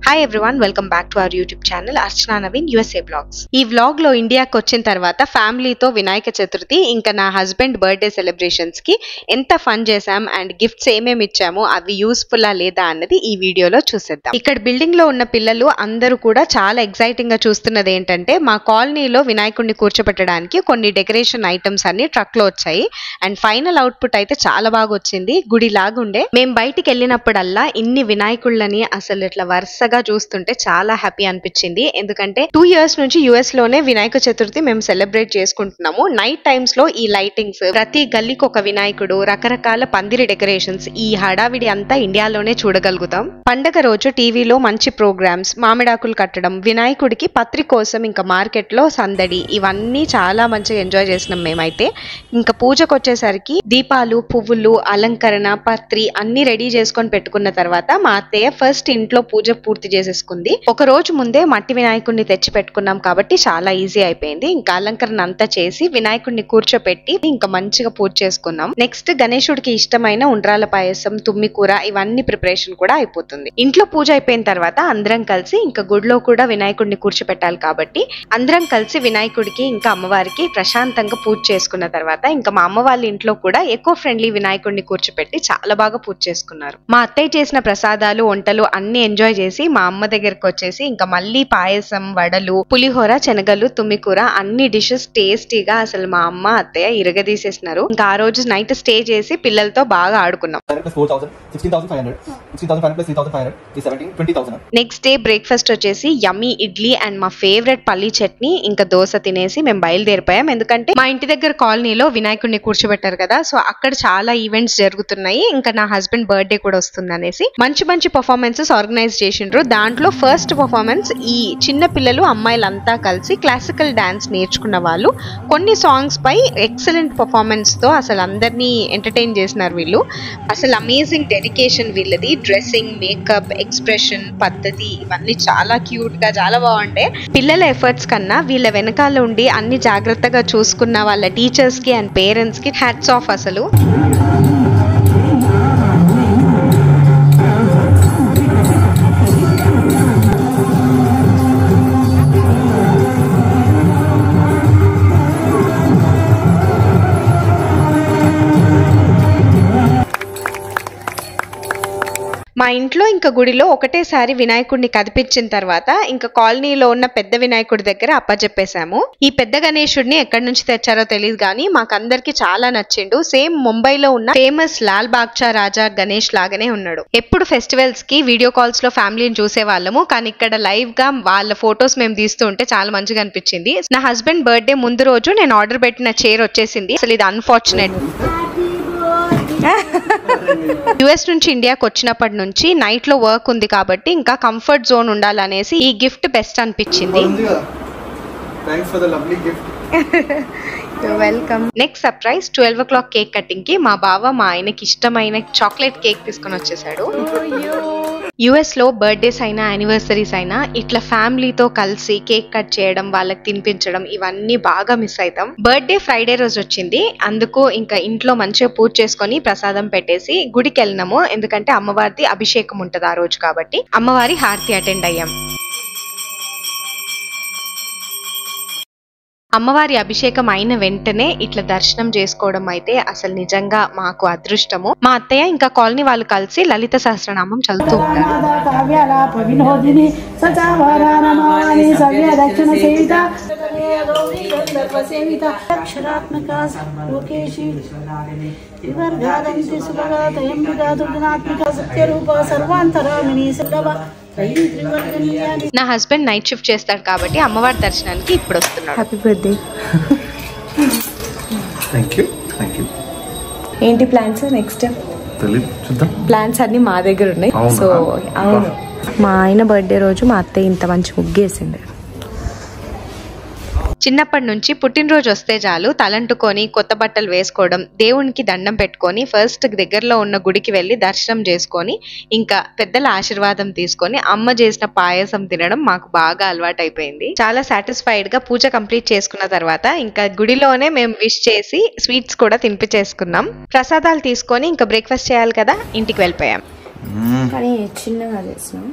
Hi everyone, welcome back to our YouTube channel Archana Naveen USA blogs. ఈ vlog లో ఇండియాకి వచ్చిన తర్వాత ఫ్యామిలీతో వినాయక చతుర్థి ఇంకా నా హస్బెండ్ బర్త్డే సెలబ్రేషన్స్ కి ఎంత ఫన్ చేసాం అండ్ గిఫ్ట్స్ ఏమేమి ఇచ్చామో అవి యూస్ఫుల్ లేదా అన్నది ఈ వీడియోలో చూసేద్దాం. ఇక్కడ బిల్డింగ్ లో ఉన్న పిల్లలు అందరూ కూడా చాలా ఎక్సైటింగ్ గా చూస్తున్నది ఏంటంటే మా కాలనీలో వినాయకుడిని కూర్చోబెట్టడానికి కొన్ని డెకరేషన్ ఐటమ్స్ అన్ని ట్రక్ లో వచ్చాయి అండ్ ఫైనల్ అవుట్పుట్ అయితే చాలా బాగా వచ్చింది. గుడి లాగుండే. మేము బయటికి వెళ్ళినప్పుడల్లా ఇన్ని వినాయకుళ్ళని అసలు ఇట్లా వరుసగా చూస్తుంటే చాలా హ్యాపీ అనిపించింది. ఎందుకంటే 2 years నుంచి US లోనే వినాయక చతుర్థి మేము సెలబ్రేట్ చేసుకుంటున్నాము. నైట్ టైమ్స్ లో ఈ లైటింగ్స్, ప్రతి గల్లీకి ఒక వినాయకుడు, రకరకాల పందిరి డెకరేషన్స్, ఈ హడావిడి అంతా ఇండియాలోనే చూడగలుగుతాం. పండగ రోజు టీవీలో మంచి ప్రోగ్రామ్స్, మామిడాకులు కట్టడం, వినాయకుడికి పత్రి కోసం ఇంకా మార్కెట్ లో సందడి, ఇవన్నీ చాలా మంచిగా ఎంజాయ్ చేసినాం మేమైతే. ఇంకా పూజకు వచ్చేసరికి దీపాలు, పువ్వులు, అలంకరణ, పత్రి అన్ని రెడీ చేసుకొని పెట్టుకున్న తర్వాత మా అత్తయ్య ఫస్ట్ ఇంట్లో పూజ పూర్తి చేసేసుకుంది. ఒక రోజు ముందే మట్టి వినాయకుడిని తెచ్చి పెట్టుకున్నాం కాబట్టి చాలా ఈజీ అయిపోయింది. ఇంకా అలంకరణ అంతా చేసి వినాయకుడిని కూర్చోపెట్టి ఇంకా మంచిగా పూజ చేసుకున్నాం. నెక్స్ట్ గణేశుడికి ఇష్టమైన ఉండ్రాల పాయసం, తుమ్మికూర, ఇవన్నీ ప్రిపరేషన్ కూడా అయిపోతుంది. ఇంట్లో పూజ అయిపోయిన తర్వాత అందరం కలిసి ఇంకా గుడిలో కూడా వినాయకుడిని కూర్చోపెట్టాలి కాబట్టి అందరం కలిసి వినాయకుడికి ఇంకా అమ్మవారికి ప్రశాంతంగా పూజ చేసుకున్న తర్వాత ఇంకా మా అమ్మ వాళ్ళ ఇంట్లో కూడా ఎకో ఫ్రెండ్లీ వినాయకుడిని కూర్చోపెట్టి చాలా బాగా పూజ చేసుకున్నారు. మా అత్తయ్య చేసిన ప్రసాదాలు, వంటలు అన్ని ఎంజాయ్ చేసి మా అమ్మ దగ్గరకు వచ్చేసి ఇంకా మళ్ళీ పాయసం, వడలు, పులిహోర, శనగలు, తుమ్మికూర అన్ని డిషెస్ టేస్టీగా అసలు మా అమ్మ అత్తయ్య ఇరగదీసేసినారు. ఇంకా ఆ రోజు నైట్ స్టే చేసి పిల్లలతో బాగా ఆడుకున్నాం. నెక్స్ట్ డే బ్రేక్ఫాస్ట్ వచ్చేసి యమ్మీ ఇడ్లీ అండ్ మా ఫేవరెట్ పల్లీ చట్నీ ఇంకా దోశ తినేసి మేము బయలుదేరిపోయాం. ఎందుకంటే మా ఇంటి దగ్గర కాలనీలో వినాయకుడిని కూర్చోబెట్టారు కదా, సో అక్కడ చాలా ఈవెంట్స్ జరుగుతున్నాయి. ఇంకా నా హస్బెండ్ బర్త్డే కూడా వస్తుంది అనేసి మంచి మంచి పర్ఫార్మెన్సెస్ ఆర్గనైజ్ చేసిండ్రు. దాంట్లో ఫస్ట్ పర్ఫార్మెన్స్ ఈ చిన్న పిల్లలు, అమ్మాయిలంతా కలిసి క్లాసికల్ డాన్స్ నేర్చుకున్న వాళ్ళు కొన్ని సాంగ్స్ పై ఎక్సలెంట్ పర్ఫార్మెన్స్ తో అసలు అందరినీ ఎంటర్టైన్ చేసినారు వీళ్ళు. అసలు అమేజింగ్ డెడికేషన్ వీళ్ళది. డ్రెస్సింగ్, మేకప్, ఎక్స్ప్రెషన్, పద్ధతి ఇవన్నీ చాలా క్యూట్ గా చాలా బాగుండే. పిల్లల ఎఫర్ట్స్ కన్నా వీళ్ళ వెనకాల ఉండి అన్ని జాగ్రత్తగా చూసుకున్న వాళ్ళ టీచర్స్ కి అండ్ పేరెంట్స్ కి హ్యాట్స్ ఆఫ్ అసలు. మా ఇంట్లో ఇంకా గుడిలో ఒకటేసారి వినాయకుడిని కదిపించిన తర్వాత ఇంకా కాలనీలో ఉన్న పెద్ద వినాయకుడి దగ్గర అప్పచెప్పేశాము. ఈ పెద్ద గణేశుడిని ఎక్కడి నుంచి తెచ్చారో తెలియదు కానీ మాకందరికి చాలా నచ్చిండు. సేమ్ ముంబైలో ఉన్న ఫేమస్ లాల్ బాగ్చా రాజా గణేష్ లాగానే ఉన్నాడు. ఎప్పుడు ఫెస్టివల్స్ కి వీడియో కాల్స్ లో ఫ్యామిలీని చూసే వాళ్ళము, కానీ ఇక్కడ లైవ్ గా వాళ్ళ ఫొటోస్ మేము తీస్తూ ఉంటే చాలా మంచిగా అనిపించింది. నా హస్బెండ్ బర్త్డే ముందు రోజు నేను ఆర్డర్ పెట్టిన చైర్ వచ్చేసింది. అసలు ఇది అన్ఫార్చునేట్. US నుంచి ఇండియాకి వచ్చినప్పటి నుంచి నైట్ లో వర్క్ ఉంది కాబట్టి ఇంకా కంఫర్ట్ జోన్ ఉండాలనేసి ఈ గిఫ్ట్ బెస్ట్ అనిపించింది. Welcome. Next surprise 12 o'clock cake cutting కి మా బావ మా ఆయనకి ఇష్టమైన చాక్లెట్ కేక్ తీసుకొని వచ్చేసాడు. US లో బర్త్డేస్ అయినా యానివర్సరీస్ అయినా ఇట్లా ఫ్యామిలీతో కలిసి కేక్ కట్ చేయడం, వాళ్ళకి తినిపించడం ఇవన్నీ బాగా మిస్ అవుతాం. బర్త్డే ఫ్రైడే రోజు వచ్చింది, అందుకు ఇంకా ఇంట్లో మంచిగా పూజ చేసుకొని ప్రసాదం పెట్టేసి గుడికి వెళ్ళినాము. ఎందుకంటే అమ్మవారిది అభిషేకం ఉంటది ఆ రోజు కాబట్టి అమ్మవారి హారతి అటెండ్ అయ్యాం. అమ్మవారి అభిషేకం అయిన వెంటనే ఇట్లా దర్శనం చేసుకోవడం అయితే అసలు నిజంగా మాకు అదృష్టము. మా అత్తయ్య ఇంకా కాలనీ వాళ్ళు కలిసి లలిత సహస్రనామం చదువుతూ ఉంటారు. నా హస్బెండ్ నైట్ షిఫ్ట్ చేస్తాడు కాబట్టి అమ్మవారి దర్శనానికి ఇప్పుడు వస్తున్నాడు. Happy birthday. ఏంటి ప్లాన్స్ నెక్స్ట్? ప్లాన్స్ అన్ని మా దగ్గర ఉన్నాయి. సో అవును, మా ఆయన బర్త్డే రోజు మా అత్తయ్య ఇంత మంచి ముగ్గేసింది. చిన్నప్పటి నుంచి పుట్టినరోజు వస్తే చాలు తలంటుకొని కొత్త బట్టలు వేసుకోవడం, దేవునికి దండం పెట్టుకొని ఫస్ట్ దగ్గరలో ఉన్న గుడికి వెళ్ళి దర్శనం చేసుకొని ఇంకా పెద్దల ఆశీర్వాదం తీసుకొని అమ్మ చేసిన పాయసం తినడం మాకు బాగా అలవాటు అయిపోయింది. చాలా సాటిస్ఫైడ్ గా పూజ కంప్లీట్ చేసుకున్న తర్వాత ఇంకా గుడిలోనే మేము విష్ చేసి స్వీట్స్ కూడా తినిపించేసుకున్నాం. ప్రసాదాలు తీసుకొని ఇంకా బ్రేక్ఫాస్ట్ చేయాలి కదా, ఇంటికి వెళ్ళిపోయాం. కానీ చిన్నగా చేసినాం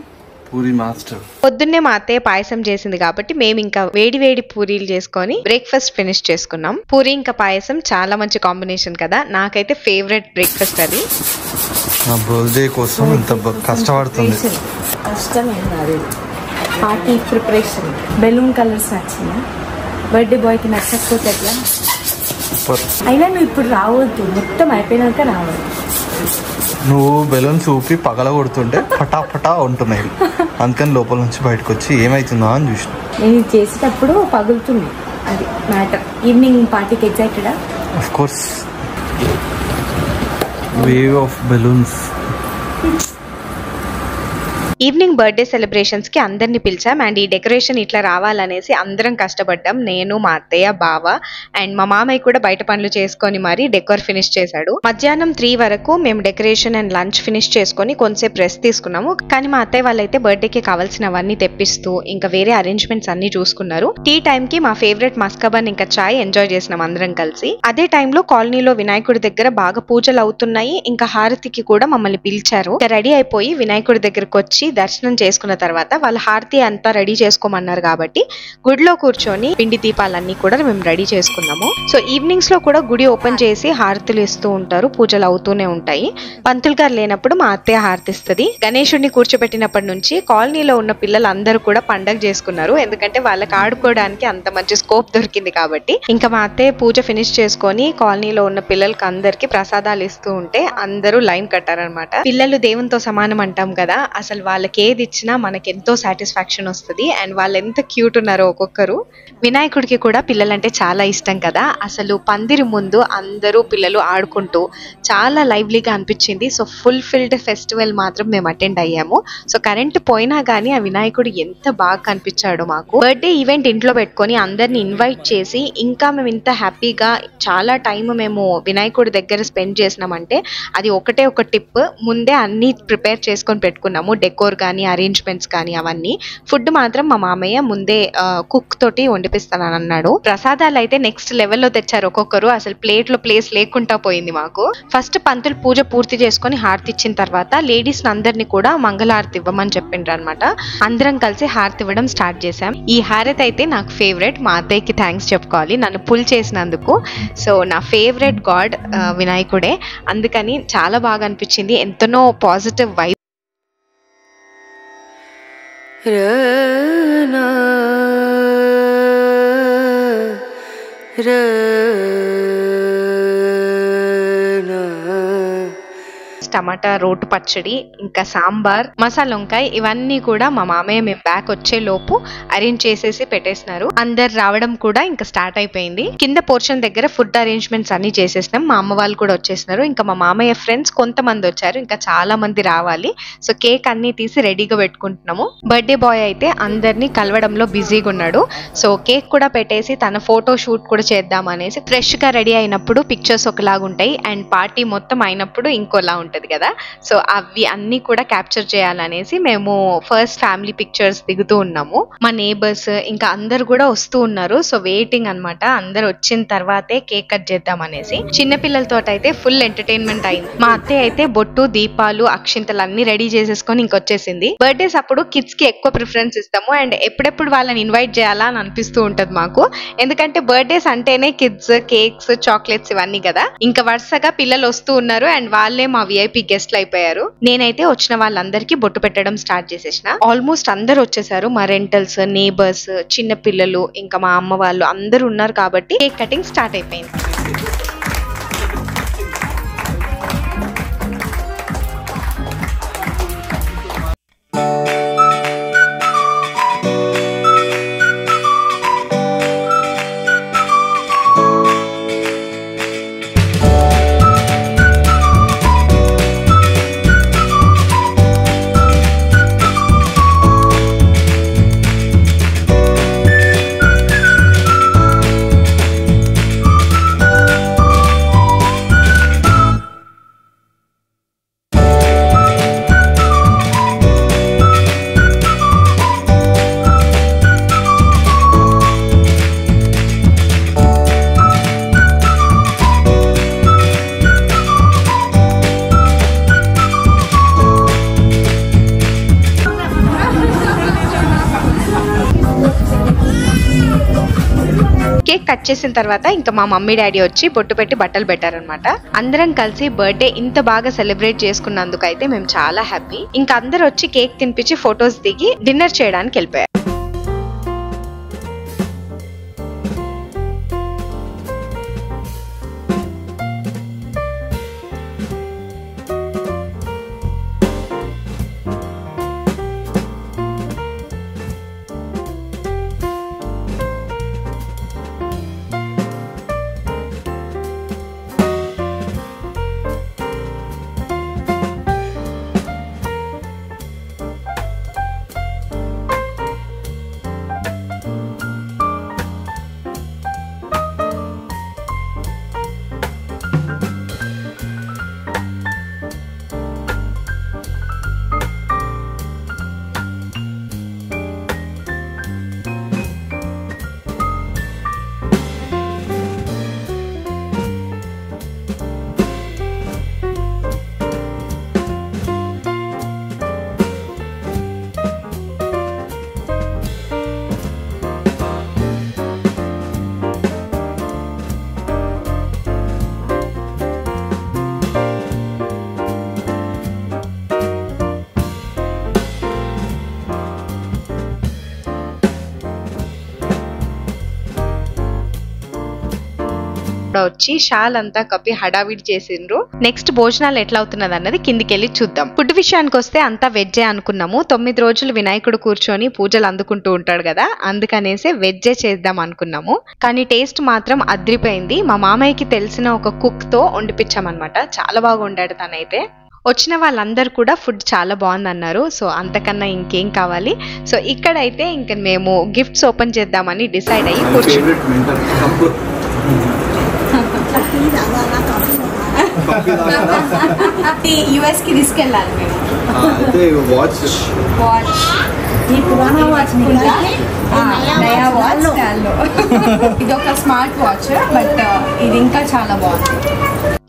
పూరి మాస్టర్. పొద్దున్నే మా అత్తయ్య పాయసం చేసింది కాబట్టి మేము ఇంకా వేడి వేడి పూరీలు చేసుకొని బ్రేక్ఫాస్ట్ ఫినిష్ చేసుకున్నాం. పూరి ఇంకా పాయసం చాలా మంచి కాంబినేషన్ కదా, నాకైతే ఫేవరెట్ బ్రేక్ఫాస్ట్ అది. నా బర్త్డే కోసం ఇంత కష్టపడుతుంది. కష్టమైనది పార్టీ ప్రిపరేషన్. బెలూన్ కలర్స్ నచ్చింది, బర్త్డే బాయ్కి నచ్చకపోతే ఎట్లా? అయినా నువ్వు ఇప్పుడు రావద్దు, మొత్తం అయిపోయినాక రావద్దు. నువ్వు బెలూన్స్ ఊపి పగల కొడుతుంటే ఫటాఫటా ఉంటున్నాయి, అందుకని లోపల నుంచి బయటకు వచ్చి ఏమైతుందో అని చూసిన. నేను చేసేటప్పుడు పగులుతుంది, అది మ్యాటర్. ఈవినింగ్ పార్టీకి ఎగ్జైటెడా? Of course, wave of balloons. Evening birthday celebrations కి అందరిని పిలిచాం అండ్ ఈ డెకరేషన్ ఇట్లా రావాలనేసి అందరం కష్టపడ్డాం. నేను, మా అత్తయ్య, బావ అండ్ మా మామయ్య కూడా బయట పనులు చేసుకొని మరి డెకోర్ ఫినిష్ చేశాడు. మధ్యాహ్నం 3 వరకు మేము డెకరేషన్ అండ్ లంచ్ ఫినిష్ చేసుకొని కొంచెంసేపు రెస్ట్ తీసుకున్నాము. కానీ మా అత్తయ్య వాళ్ళైతే బర్త్డేకి కావాల్సినవన్నీ తెప్పిస్తూ ఇంకా వేరే అరేంజ్మెంట్స్ అన్ని చూసుకున్నారు. టీ టైం కి మా ఫేవరెట్ మస్కబన్ ఇంకా చాయ్ ఎంజాయ్ చేసినాం అందరం కలిసి. అదే టైంలో కాలనీలో వినాయకుడి దగ్గర బాగా పూజలు అవుతున్నాయి, ఇంకా హారతికి కూడా మమ్మల్ని పిలిచారు. రెడీ అయిపోయి వినాయకుడి దగ్గరకు వచ్చి దర్శనం చేసుకున్న తర్వాత వాళ్ళ హారతి అంతా రెడీ చేసుకోమన్నారు కాబట్టి గుడిలో కూర్చొని పిండి దీపాలన్నీ కూడా మేము రెడీ చేసుకున్నాము. సో ఈవినింగ్స్ లో కూడా గుడి ఓపెన్ చేసి హారతులు ఇస్తూ ఉంటారు, పూజలు అవుతూనే ఉంటాయి. పంతులు గారు లేనప్పుడు మా అత్తయ్య హారతిస్తుంది. గణేశుడిని కూర్చోబెట్టినప్పటి నుంచి కాలనీలో ఉన్న పిల్లలందరూ కూడా పండగ చేసుకున్నారు, ఎందుకంటే వాళ్ళకి ఆడుకోవడానికి అంత మంచి స్కోప్ దొరికింది కాబట్టి. ఇంకా మా అత్తయ్య పూజ ఫినిష్ చేసుకొని కాలనీలో ఉన్న పిల్లలకి అందరికి ప్రసాదాలు ఇస్తూ ఉంటే అందరూ లైన్ కట్టారనమాట. పిల్లలు దేవునితో సమానం అంటాం కదా, అసలు వాళ్ళకి ఏది ఇచ్చినా మనకి ఎంతో సాటిస్ఫాక్షన్ వస్తుంది. అండ్ వాళ్ళు ఎంత క్యూట్ ఉన్నారో ఒక్కొక్కరు. వినాయకుడికి కూడా పిల్లలంటే చాలా ఇష్టం కదా, అసలు పందిరి ముందు అందరూ పిల్లలు ఆడుకుంటూ చాలా లైవ్లీగా అనిపించింది. సో ఫుల్ఫిల్డ్ ఫెస్టివల్ మాత్రం మేము అటెండ్ అయ్యాము. సో కరెంట్ పోయినా కానీ ఆ వినాయకుడు ఎంత బాగా కనిపించాడు మాకు. బర్త్డే ఈవెంట్ ఇంట్లో పెట్టుకొని అందరిని ఇన్వైట్ చేసి ఇంకా మేము ఇంత హ్యాపీగా చాలా టైం మేము వినాయకుడి దగ్గర స్పెండ్ చేసినామంటే అది ఒకటే ఒక టిప్. ముందే అన్ని ప్రిపేర్ చేసుకొని పెట్టుకున్నాము, డెకోర్ కానీ అరేంజ్మెంట్స్ కానీ అవన్నీ. ఫుడ్ మాత్రం మా మామయ్య ముందే కుక్ తోటి వండిపిస్తానని అన్నాడు. ప్రసాదాలు అయితే నెక్స్ట్ లెవెల్లో తెచ్చారు ఒక్కొక్కరు, అసలు ప్లేట్ లో ప్లేస్ లేకుండా పోయింది మాకు. ఫస్ట్ పంతులు పూజ పూర్తి చేసుకొని హారతి ఇచ్చిన తర్వాత లేడీస్ అందరినీ కూడా మంగళహారతి ఇవ్వమని చెప్పిండ్రు అనమాట. అందరం కలిసి హారతి ఇవ్వడం స్టార్ట్ చేశాం. ఈ హారతి అయితే నాకు ఫేవరెట్, మా అత్తయ్యకి థ్యాంక్స్ చెప్పుకోవాలి నన్ను పుల్ చేసినందుకు. సో నా ఫేవరెట్ గాడ్ వినాయకుడే, అందుకని చాలా బాగా అనిపించింది, ఎంతనో పాజిటివ్ వైబ్. టమాటా రోటు పచ్చడి, ఇంకా సాంబార్, మసాలా వంకాయ, ఇవన్నీ కూడా మా మామయ్య మేము బ్యాక్ వచ్చే లోపు అరేంజ్ చేసేసి పెట్టేసినారు. అందరు రావడం కూడా ఇంకా స్టార్ట్ అయిపోయింది. కింద పోర్షన్ దగ్గర ఫుడ్ అరేంజ్మెంట్స్ అన్ని చేసేసినాం. మా అమ్మ వాళ్ళు కూడా వచ్చేసినారు. ఇంకా మా మామయ్య ఫ్రెండ్స్ కొంతమంది వచ్చారు, ఇంకా చాలా మంది రావాలి. సో కేక్ అన్ని తీసి రెడీగా పెట్టుకుంటున్నాము. బర్త్డే బాయ్ అయితే అందరినీ కలవడంలో బిజీగా ఉన్నాడు. సో కేక్ కూడా పెట్టేసి తన ఫోటో షూట్ కూడా చేద్దాం అనేసి ఫ్రెష్ గా రెడీ అయినప్పుడు పిక్చర్స్ ఒకలాగా ఉంటాయి అండ్ పార్టీ మొత్తం అయినప్పుడు ఇంకోలా ఉంటుంది కదా. సో అవి అన్ని కూడా క్యాప్చర్ చేయాలనేసి మేము ఫస్ట్ ఫ్యామిలీ పిక్చర్స్ దిగుతూ ఉన్నాము. మా నేబర్స్ ఇంకా అందరు కూడా వస్తూ ఉన్నారు. సో వెయిటింగ్ అనమాట, అందరు వచ్చిన తర్వాతే కేక్ కట్ చేద్దాం అనేసి. చిన్న పిల్లలతో అయితే ఫుల్ ఎంటర్టైన్మెంట్ అయింది. మా అత్తయ్య అయితే బొట్టు, దీపాలు, అక్షింతలు అన్ని రెడీ చేసేసుకొని ఇంకొచ్చేసింది. బర్త్డేస్ అప్పుడు కిడ్స్ కి ఎక్కువ ప్రిఫరెన్స్ ఇస్తాము అండ్ ఎప్పుడెప్పుడు వాళ్ళని ఇన్వైట్ చేయాలా అని అనిపిస్తూ ఉంటది మాకు, ఎందుకంటే బర్త్డేస్ అంటేనే కిడ్స్, కేక్స్, చాక్లెట్స్ ఇవన్నీ కదా. ఇంకా వరుసగా పిల్లలు వస్తూ ఉన్నారు అండ్ వాళ్ళే మా విఐపి గెస్ట్లు అయిపోయారు. నేనైతే వచ్చిన వాళ్ళందరికీ బొట్టు పెట్టడం స్టార్ట్ చేసేసిన. ఆల్మోస్ట్ అందరు వచ్చేసారు, మా రెంటల్స్, నేబర్స్, చిన్న పిల్లలు, ఇంకా మా అమ్మ వాళ్ళు అందరూ ఉన్నారు కాబట్టి కేక్ కటింగ్ స్టార్ట్ అయిపోయింది. కట్ చేసిన తర్వాత ఇంకా మా మమ్మీ డాడీ వచ్చి బొట్టు పెట్టి బట్టలు పెట్టారనమాట. అందరం కలిసి బర్త్డే ఇంత బాగా సెలబ్రేట్ చేసుకున్నందుకు అయితే మేము చాలా హ్యాపీ. ఇంకా అందరు వచ్చి కేక్ తినిపించి ఫొటోస్ దిగి డిన్నర్ చేయడానికి వెళ్ళిపోయారు. వచ్చి షాల్ అంతా కప్పి హడావిడి చేసిండ్రు. నెక్స్ట్ భోజనాలు ఎట్లా అవుతున్నది అన్నది కిందికి వెళ్ళి చూద్దాం. ఫుడ్ విషయానికి వస్తే అంతా వెజ్జే అనుకున్నాము. 9 రోజులు వినాయకుడు కూర్చొని పూజలు అందుకుంటూ ఉంటాడు కదా, అందుకనేసి వెజ్జే చేద్దాం అనుకున్నాము. కానీ టేస్ట్ మాత్రం అద్రిపోయింది. మా మామయ్యకి తెలిసిన ఒక కుక్ తో వండిపించామన్నమాట. చాలా బాగా వండాడు తనైతే. వచ్చిన వాళ్ళందరూ కూడా ఫుడ్ చాలా బాగుంది అన్నారు. సో అంతకన్నా ఇంకేం కావాలి. సో ఇక్కడైతే ఇంకా మేము గిఫ్ట్స్ ఓపెన్ చేద్దామని డిసైడ్ అయ్యి యుఎస్ కి తీసుకెళ్ళాలి మేము. వాచ్ ఇది ఒక స్మార్ట్ వాచ్, బట్ ఇది ఇంకా చాలా బాగుంది.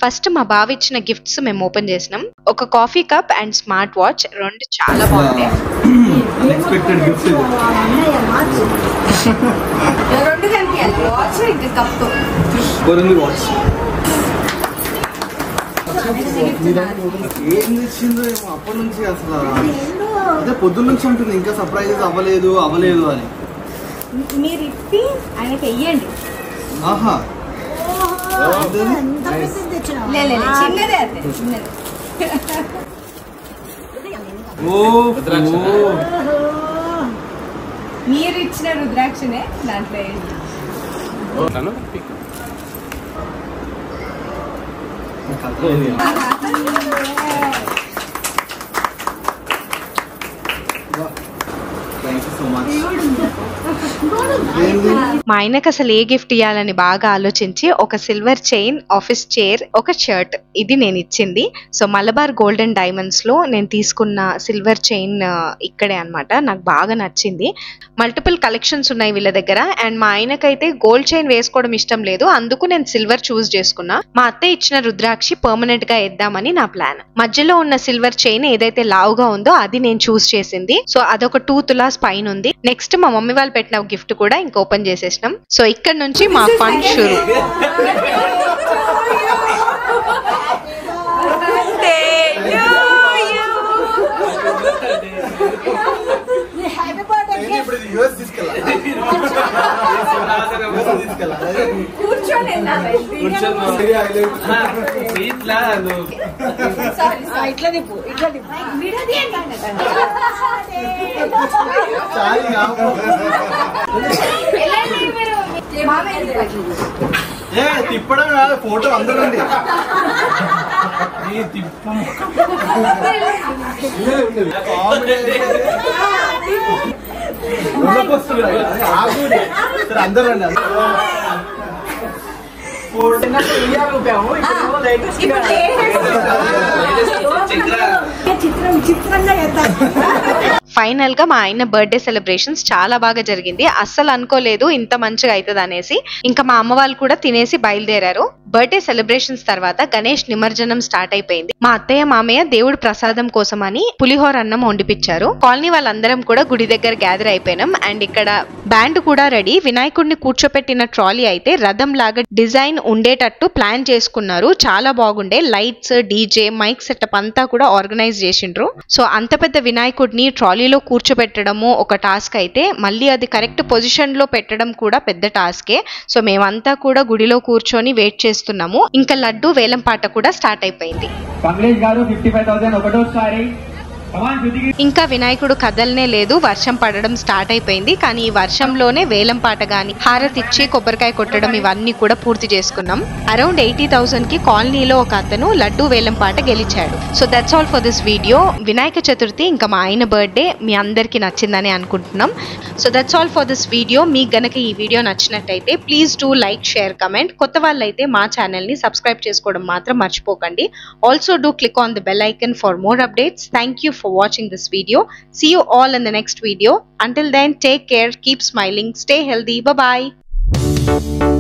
ఫస్ట్ మా బావ ఇచ్చిన గిఫ్ట్స్ మేము ఓపెన్ చేసినాం. ఒక coffee cup and smart watch, రెండు చాలా బాగుంటాయి. రెండు కనిపించాలి, వాచ్ ఇంకా కప్. ఏం తెచ్చిందో ఏమో అప్పటి నుంచి అసలు అదే పొద్దున్న నుంచి ఉంటుంది ఇంకా సర్ప్రైజ్ అవ్వలేదు అని. మీరు ఇప్పి ఆయనకి వెయ్యండి. ఆహా చిన్నదే అదే చిన్నది. మీరు ఇచ్చిన రుద్రాక్షనే దాంట్లో వేయండి. మా ఆయనకు అసలు ఏ గిఫ్ట్ ఇవ్వాలని బాగా ఆలోచించి ఒక సిల్వర్ చైన్, ఆఫీస్ చైర్, ఒక షర్ట్, ఇది నేను ఇచ్చింది. సో మలబార్ గోల్డెన్ డైమండ్స్ లో నేను తీసుకున్న సిల్వర్ చైన్ ఇక్కడే అన్నమాట. నాకు బాగా నచ్చింది. మల్టిపుల్ కలెక్షన్స్ ఉన్నాయి వీళ్ళ దగ్గర. అండ్ మా ఆయనకైతే గోల్డ్ చైన్ వేసుకోవడం ఇష్టం లేదు, అందుకు నేను సిల్వర్ చూస్ చేసుకున్నా. మా అత్తయ్య ఇచ్చిన రుద్రాక్షి పర్మనెంట్ గా ఇద్దామని నా ప్లాన్. మధ్యలో ఉన్న సిల్వర్ చైన్ ఏదైతే లావుగా ఉందో అది నేను చూస్ చేసింది. సో అదొక 2 తులాస్ పైన ఉంది. నెక్స్ట్ మా మమ్మీ వాళ్ళు పెట్టిన గిఫ్ట్ కూడా ఇంకా ఓపెన్ చేసేసినాం. సో ఇక్కడ నుంచి మా ఫన్ షురు. తిప్పడం కాదు, ఫోటో అందరండి. అందరండి ఫైనల్ గా మా ఆయన బర్త్డే సెలబ్రేషన్స్ చాలా బాగా జరిగింది. అస్సలు అనుకోలేదు ఇంత మంచిగా అవుతుంది అనేసి. ఇంకా మా అమ్మ వాళ్ళు కూడా తినేసి బయలుదేరారు. బర్త్డే సెలబ్రేషన్స్ తర్వాత గణేష్ నిమజ్జనం స్టార్ట్ అయిపోయింది. మా అత్తయ్య మామయ్య దేవుడి ప్రసాదం కోసం అని పులిహోర అన్నం వండిపించారు. కాలనీ వాళ్ళందరం కూడా గుడి దగ్గర గ్యాదర్ అయిపోయినాం. అండ్ ఇక్కడ బ్యాండ్ కూడా రెడీ. వినాయకుడిని కూర్చోపెట్టిన ట్రాలీ అయితే రథం లాగా డిజైన్ ఉండేటట్టు ప్లాన్ చేసుకున్నారు. చాలా బాగుండే. లైట్స్, డీజే, మైక్ సెటప్ అంతా కూడా ఆర్గనైజ్ చేసిండ్రు. సో అంత పెద్ద వినాయకుడిని ట్రాలీలో కూర్చోబెట్టడము ఒక టాస్క్ అయితే, మళ్ళీ అది కరెక్ట్ పొజిషన్ లో పెట్టడం కూడా పెద్ద టాస్కే. సో మేమంతా కూడా గుడిలో కూర్చొని వెయిట్ చేస్తున్నాము. ఇంకా లడ్డు వేలం పాట కూడా స్టార్ట్ అయిపోయింది. ఇంకా వినాయకుడు కదలనే లేదు. వర్షం పడడం స్టార్ట్ అయిపోయింది. కానీ ఈ వర్షంలోనే వేలం పాట గాని, హారతిచ్చి కొబ్బరికాయ కొట్టడం ఇవన్నీ కూడా పూర్తి చేసుకున్నాం. అరౌండ్ 80,000 కి కాలనీలో ఒక అతను లడ్డు వేలం పాట గెలిచాడు. So that's all for this video. Vinayaka Chaturthi ఇంకా మా ఆయన బర్త్డే మీ అందరికి నచ్చిందని అనుకుంటున్నాం. So that's all for this video. మీకు గనక ఈ వీడియో నచ్చినట్టయితే please do like, share, comment. కొత్త వాళ్ళైతే మా ఛానల్ ని సబ్స్క్రైబ్ చేసుకోవడం మాత్రం మర్చిపోకండి. Also do click on the bell icon for more updates. Thank you for watching this video. See you all in the next video. Until then, take care, keep smiling, stay healthy. Bye bye.